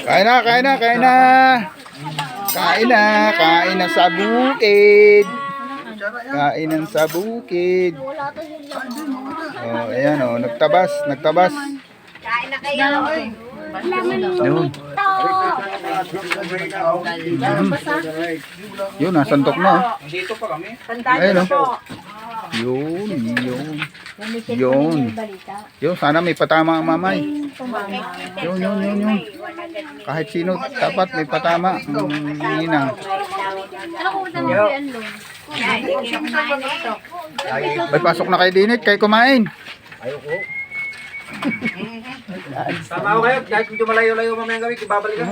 Kain na, kain na, kain na. Kain na, kain na sa bukid. Kain na sa bukid. Oh, ayan oh, nagtabas, nagtabas. Kain na kayo. Yun. Yun, nasantok na. Dito pa kami. Ayun oh. Yun, yun. Yun. Yun, sana may patama ang mamay. Yun, yun, yun, yun. Kahit sino, dapat may patama. Ina. May pasok na kayo dinit, kayo kumain. Tama ko kayo, kahit medyo malayo-layo mamayang gabi, ibabalik ka.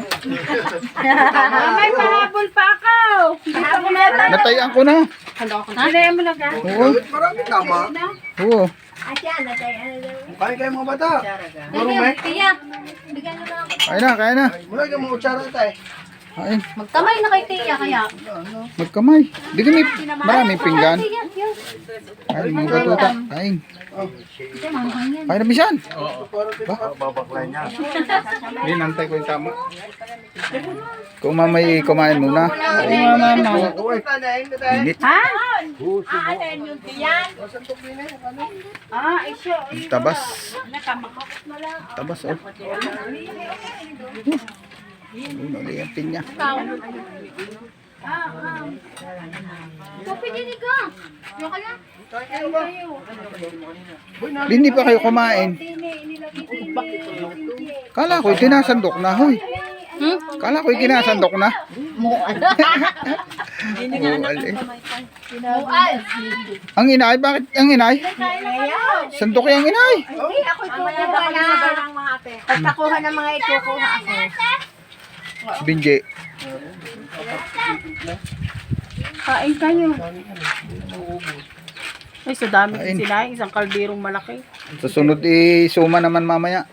May pahabol pa ako. Hindi pa ko nata. Natayan ko na. Hinayan mo lang ka. Oo. Marami tama. Oo. Kain kayo mga bata. Tiya, bigyan mo lang ako. Kain na, kain na. Mula kayo mga kutsara tayo. Kain. Magkamay na kay Tiya kaya. Magkamay. Di kami maraming pinggan. Tiya, yun. Kain, mga batuta. Kain. Kain na bisan. Babakla niya. Hindi, nantay ko yung tama. Kung mamay kumain muna. Init. Ha? Ano yung tiyan? Isyo. Tabas. Tabas, oh. Yun, ulit yung pinya. Kopi din ka. Yung kaya? Hindi pa kayo kumain. Kala ko'y tinasandok na, hoy. Kala ko'y tinasandok na. Mual. Mual eh. Mual. Ang inay, bakit ang inay? Sandok yung inay. Hindi, ako'y kukuha na. Pagkakuha ng mga ikukuha ako. Binje. Kain kayo. Ay, sa dami Kain. sinaing, isang kalderong malaki. Susunod suma naman mamaya.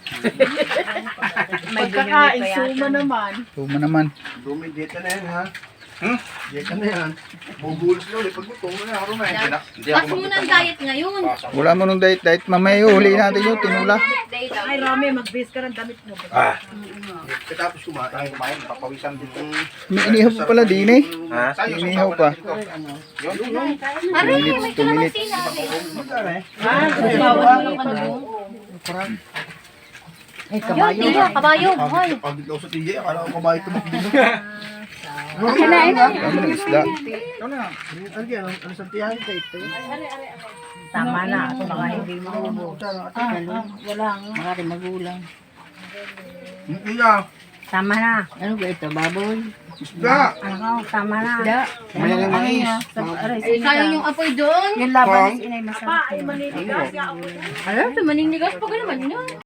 Pagkakain, suma naman. Suma naman. Dumi, dito na yan ha. Dito na yan. Bubulos na ulit. Pagbuto mo na, Rumay. Pas mo ng diet ngayon. Wala mo nung diet. Mamaya huli natin yung tinula. Ay, Rami, mag-base ka ng damit mo. Katapos kumain, papawisan dito. May inihaw pa pala din eh. Ha? May inihaw pa. Aray, 2 minutes, 2 minutes. Ay, kabayo. Yun, Tiya, kabayo. Hoy. Pag ikaw sa TJ, akala ko kabayo tumakbo. Dami ng isda. Ano yan? Ano sa tiyan? Ito. Tama na, ako baka hindi mahubo. Wala nga. Baka rin magulang. Hindi na. Tama na. Ano ba ito, baboy? Isda. Ano, tama na. May lang mais. Kaya yung apoy doon. Yung laban is inay masarap. Alam, maninigas pa naman yun.